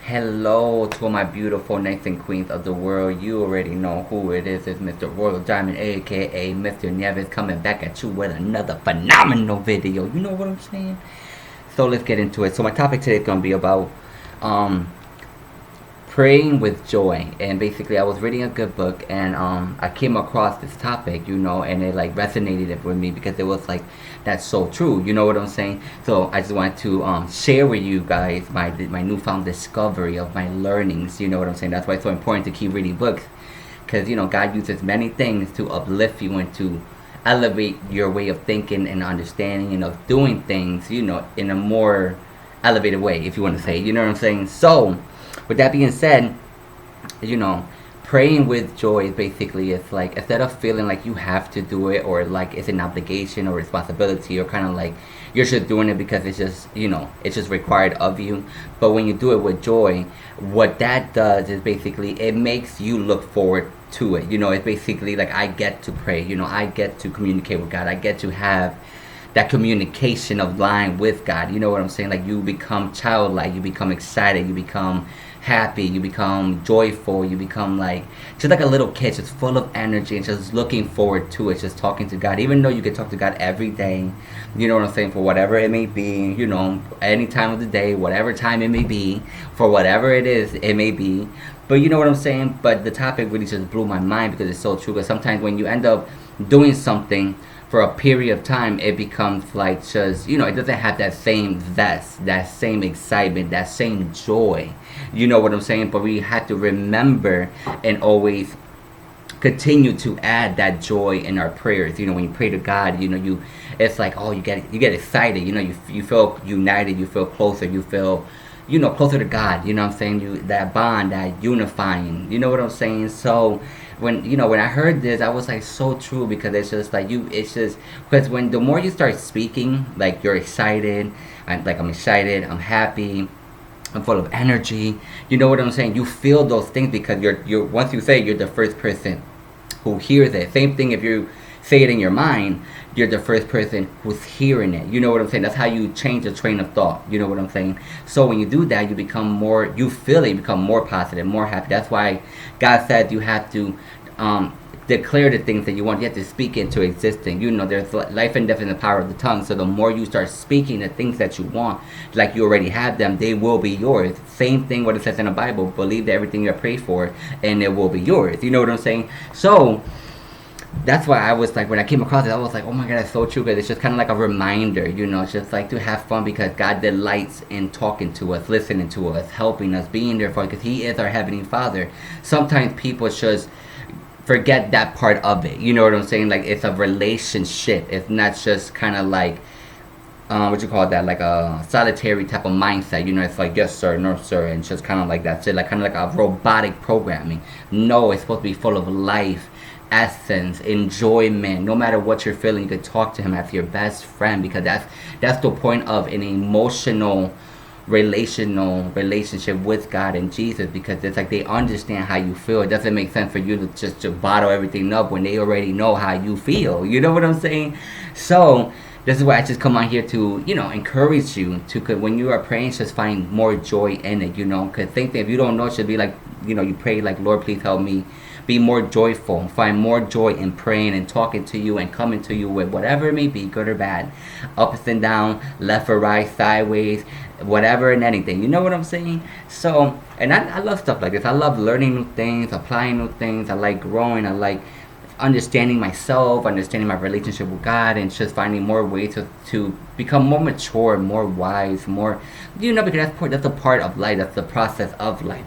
Hello to all my beautiful knights and queens of the world. You already know who it is. It's Mr. Royal Diamond, aka Mr.RoyalNieves, coming back at you with another phenomenal video. You know what I'm saying? So let's get into it. So my topic today is going to be about um, praying with joy. And basically I was reading a good book, and I came across this topic, and it like resonated with me because it was like, that's so true, you know what I'm saying? So I just wanted to share with you guys my newfound discovery of my learnings, you know what I'm saying? That's why it's so important to keep reading books, because God uses many things to uplift you and to elevate your way of thinking and understanding and of doing things, in a more elevated way, if you want to say, you know what I'm saying? So with that being said, praying with joy is basically, it's like, instead of feeling like you have to do it, or like it's an obligation or responsibility, or kind of like you're just doing it because it's just, it's just required of you. But when you do it with joy, what that does is basically it makes you look forward to it. It's basically like, I get to pray, I get to communicate with God, I get to have that communication of line with God. You know what I'm saying? Like, you become childlike, you become excited, you become happy, you become joyful, you become like just like a little kid, just full of energy and just looking forward to it, just talking to God. Even though you can talk to God every day, you know what I'm saying, for whatever it may be, any time of the day, whatever time it may be, for whatever it is it may be. But you know what I'm saying? But the topic really just blew my mind because it's so true. Because sometimes when you end up doing something for a period of time, it becomes like, just, it doesn't have that same zest, that same excitement, that same joy. You know what I'm saying? But we have to remember and always continue to add that joy in our prayers. When you pray to God, it's like, oh, you get excited. You feel united. You feel closer. You feel, closer to God. You know what I'm saying? That bond, that unifying. You know what I'm saying? So when I heard this, I was like, so true, because it's just like, because when the more you start speaking, like, you're excited, I'm excited, I'm happy, I'm full of energy. You know what I'm saying? You feel those things because you're once you say it, you're the first person who hears it. Same thing if you say it in your mind, you're the first person who's hearing it. You know what I'm saying? That's how you change the train of thought. You know what I'm saying? So when you do that, you become more, you feel it, you become more positive, more happy. That's why God said you have to declare the things that you want. You have to speak into existence. There's life and death in the power of the tongue. So the more you start speaking the things that you want, like you already have them, they will be yours. Same thing what it says in the Bible. Believe that everything you pray for, and it will be yours. You know what I'm saying? So that's why I was like, when I came across it, I was like, oh my God, that's so true. Because it's just kind of like a reminder, it's just like to have fun, because God delights in talking to us, listening to us, helping us, being there for us, because He is our Heavenly Father. Sometimes people just forget that part of it. You know what I'm saying? Like, it's a relationship. It's not just kind of like, what you call that, like a solitary type of mindset. It's like, yes sir, no sir, and just kind of like that's it, like kind of like a robotic programming. No, it's supposed to be full of life, essence, enjoyment. No matter what you're feeling, you could talk to Him as your best friend, because that's the point of an emotional relationship with God and Jesus, because it's like they understand how you feel. It doesn't make sense for you to just to bottle everything up when they already know how you feel. You know what I'm saying? So this is why I just come on here to, encourage you to, when you are praying, just find more joy in it, because think that if you don't know, it should be like, you pray like, Lord, please help me be more joyful, find more joy in praying and talking to you and coming to you with whatever it may be, good or bad, ups and down, left or right, sideways, whatever and anything. You know what I'm saying? So, and I love stuff like this. I love learning new things, applying new things. I like growing. I like understanding myself, understanding my relationship with God, and just finding more ways to become more mature, more wise, more, because that's a part of life. That's the process of life,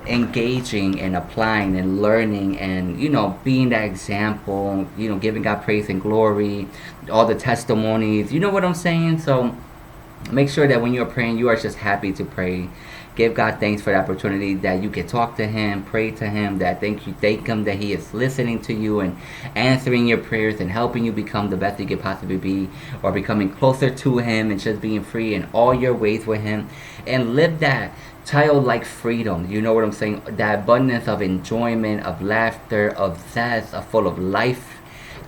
engaging and applying and learning and, being that example, giving God praise and glory, all the testimonies. You know what I'm saying? So make sure that when you're praying, you are just happy to pray. Give God thanks for the opportunity that you can talk to Him, pray to Him, that thank Him that He is listening to you and answering your prayers and helping you become the best you could possibly be, or becoming closer to Him and just being free in all your ways with Him, and live that childlike freedom. You know what I'm saying? That abundance of enjoyment, of laughter, of zest, of full of life,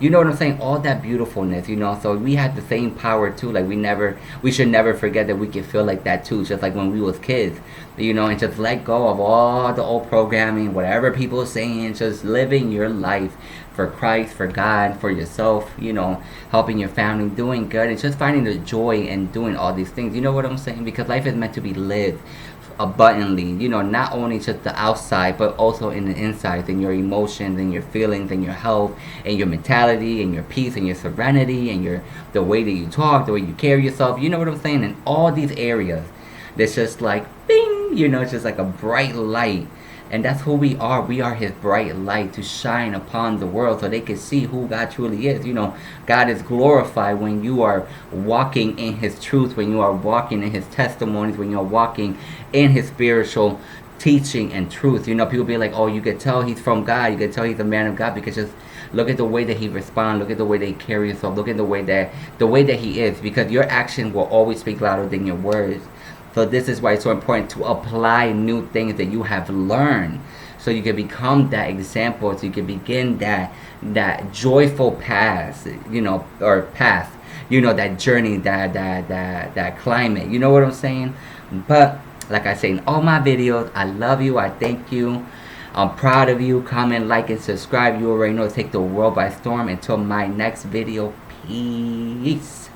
You know what I'm saying? All that beautifulness, you know. So we have the same power too. Like we should never forget that we can feel like that too. Just like when we was kids, you know, and just let go of all the old programming, whatever people are saying. Just living your life for Christ, for God, for yourself. You know, helping your family, doing good, and just finding the joy in doing all these things. You know what I'm saying? Because life is meant to be lived abundantly, you know, not only just the outside but also in the inside, in your emotions and your feelings and your health and your mentality and your peace and your serenity and your the way that you talk, the way you carry yourself, you know what I'm saying, in all these areas. That's just like bing, you know, it's just like a bright light. And that's who we are. We are his bright light to shine upon the world so they can see who God truly is. You know, God is glorified when you are walking in his truth, when you are walking in his testimonies, when you're walking in his spiritual teaching and truth. You know, people be like, oh, you can tell he's from God. You can tell he's a man of God because just look at the way that he responds. Look at the way that he carries himself. Look at the way that he is, because your action will always speak louder than your words. So this is why it's so important to apply new things that you have learned, so you can become that example, so you can begin that joyful path, you know, or path, you know, that journey, that climate. You know what I'm saying? But like I say in all my videos, I love you. I thank you. I'm proud of you. Comment, like, and subscribe. You already know, take the world by storm. Until my next video, peace.